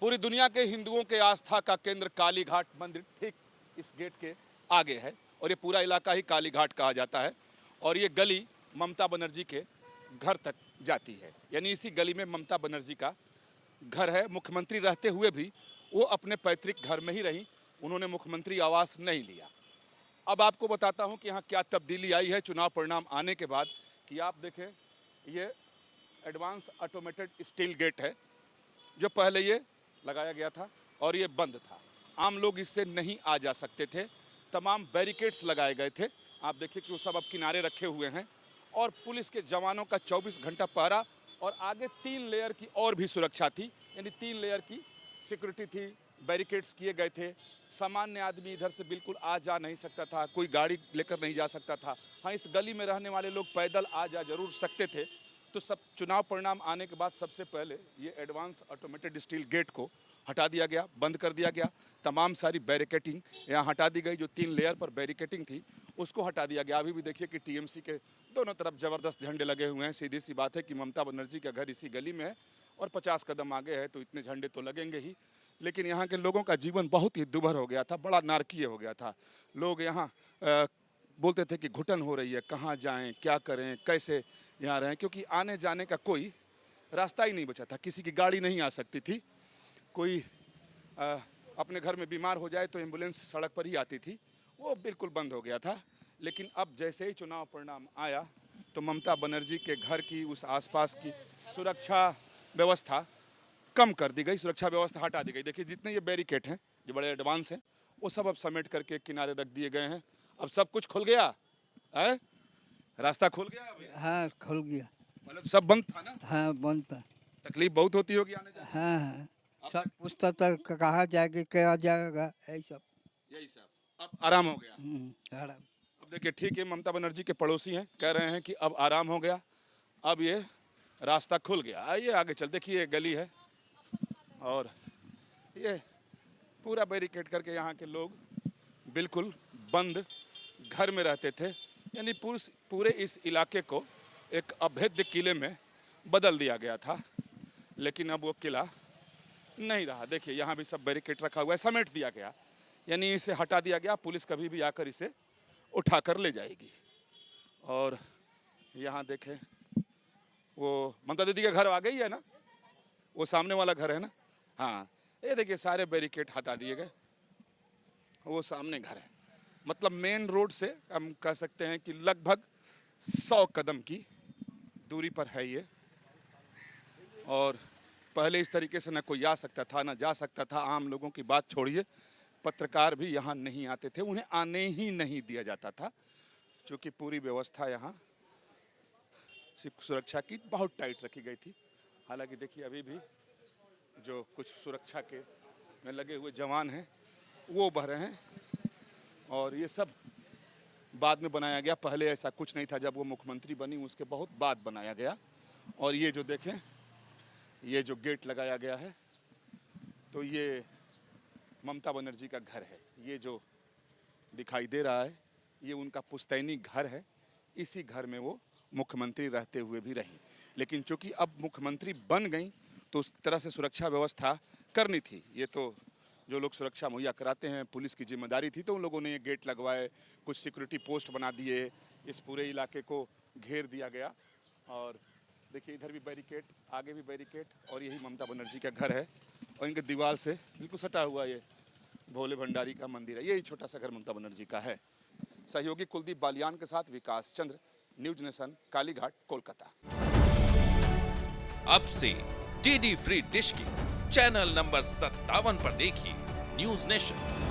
पूरी दुनिया के हिंदुओं के आस्था का केंद्र काली घाट मंदिर ठीक इस गेट के आगे है और ये पूरा इलाका ही काली घाट कहा जाता है। और ये गली ममता बनर्जी के घर तक जाती है, यानी इसी गली में ममता बनर्जी का घर है। मुख्यमंत्री रहते हुए भी वो अपने पैतृक घर में ही रहीं, उन्होंने मुख्यमंत्री आवास नहीं लिया। अब आपको बताता हूं कि यहाँ क्या तब्दीली आई है चुनाव परिणाम आने के बाद। कि आप देखें, ये एडवांस ऑटोमेटेड स्टील गेट है जो पहले ये लगाया गया था और ये बंद था, आम लोग इससे नहीं आ जा सकते थे। तमाम बैरिकेड्स लगाए गए थे, आप देखिए कि वो सब अब किनारे रखे हुए हैं और पुलिस के जवानों का 24 घंटा पहरा और आगे 3 लेयर की और भी सुरक्षा थी, यानी 3 लेयर की सिक्योरिटी थी, बैरिकेड्स किए गए थे। सामान्य आदमी इधर से बिल्कुल आ जा नहीं सकता था, कोई गाड़ी लेकर नहीं जा सकता था। हाँ, इस गली में रहने वाले लोग पैदल आ जा जरूर सकते थे। तो सब चुनाव परिणाम आने के बाद सबसे पहले ये एडवांस ऑटोमेटेड स्टील गेट को हटा दिया गया, बंद कर दिया गया। तमाम सारी बैरिकेटिंग यहाँ हटा दी गई, जो 3 लेयर पर बैरिकेटिंग थी उसको हटा दिया गया। अभी भी देखिए कि टीएमसी के दोनों तरफ ज़बरदस्त झंडे लगे हुए हैं। सीधी सी बात है कि ममता बनर्जी का घर इसी गली में है और 50 कदम आगे है, तो इतने झंडे तो लगेंगे ही। लेकिन यहाँ के लोगों का जीवन बहुत ही दुभर हो गया था, बड़ा नारकीय हो गया था। लोग यहाँ बोलते थे कि घुटन हो रही है, कहाँ जाएं, क्या करें, कैसे यहाँ रहें, क्योंकि आने जाने का कोई रास्ता ही नहीं बचा था। किसी की गाड़ी नहीं आ सकती थी, कोई अपने घर में बीमार हो जाए तो एम्बुलेंस सड़क पर ही आती थी, वो बिल्कुल बंद हो गया था। लेकिन अब जैसे ही चुनाव परिणाम आया तो ममता बनर्जी के घर की उस आसपास की सुरक्षा व्यवस्था कम कर दी गई, सुरक्षा व्यवस्था हटा दी गई। देखिए जितने ये बैरिकेड हैं जो बड़े एडवांस हैं वो सब अब समेट करके किनारे रख दिए गए हैं। अब सब कुछ खुल गया है, रास्ता खुल गया अभी। हाँ, खुल गया। मतलब सब बंद था ना? हाँ, बंद था। तकलीफ बहुत होती होगी आने जाने। हाँ हाँ, सब पूछता था कहाँ जाएगा, क्या जाएगा, यही सब। यही सब अब आराम हो गया। आराम। अब देखिए ठीक है, ममता बनर्जी के पड़ोसी हैं, कह रहे हैं कि अब आराम हो गया, अब ये रास्ता खुल गया। आइए आगे चल, देखिए ये गली है और ये पूरा बैरिकेड करके यहाँ के लोग बिल्कुल बंद घर में रहते थे, यानी पूरे इस इलाके को एक अभेद्य किले में बदल दिया गया था। लेकिन अब वो किला नहीं रहा। देखिए यहाँ भी सब बैरिकेड रखा हुआ है, समेट दिया गया, यानी इसे हटा दिया गया। पुलिस कभी भी आकर इसे उठाकर ले जाएगी। और यहाँ देखें वो ममता दीदी का घर आ गई है ना, वो सामने वाला घर है ना। हाँ, ये देखिए सारे बैरिकेड हटा दिए गए, वो सामने घर है। मतलब मेन रोड से हम कह सकते हैं कि लगभग 100 कदम की दूरी पर है ये। और पहले इस तरीके से ना कोई आ सकता था ना जा सकता था। आम लोगों की बात छोड़िए, पत्रकार भी यहाँ नहीं आते थे, उन्हें आने ही नहीं दिया जाता था, क्योंकि पूरी व्यवस्था यहाँ सुरक्षा की बहुत टाइट रखी गई थी। हालांकि देखिए अभी भी जो कुछ सुरक्षा के में लगे हुए जवान हैं वो बह रहे हैं और ये सब बाद में बनाया गया, पहले ऐसा कुछ नहीं था। जब वो मुख्यमंत्री बनी उसके बहुत बाद बनाया गया। और ये जो देखें, ये जो गेट लगाया गया है तो ये ममता बनर्जी का घर है। ये जो दिखाई दे रहा है ये उनका पुश्तैनी घर है, इसी घर में वो मुख्यमंत्री रहते हुए भी रही। लेकिन चूंकि अब मुख्यमंत्री बन गई तो उस तरह से सुरक्षा व्यवस्था करनी थी। ये तो जो लोग सुरक्षा मुहैया कराते हैं पुलिस की जिम्मेदारी थी, तो उन लोगों ने ये गेट लगवाए, कुछ सिक्योरिटी पोस्ट बना दिए, इस पूरे इलाके को घेर दिया गया। और देखिए इधर भी बैरिकेड, आगे भी बैरिकेड, और यही ममता बनर्जी का घर है और इनके दीवार से बिल्कुल सटा हुआ ये भोले भंडारी का मंदिर है। यही छोटा सा घर ममता बनर्जी का है। सहयोगी कुलदीप बालियान के साथ विकास चंद्र, न्यूज नेशन, कालीघाट, कोलकाता। अब से डीडी फ्री डिश की चैनल नंबर 57 पर देखिए न्यूज नेशन।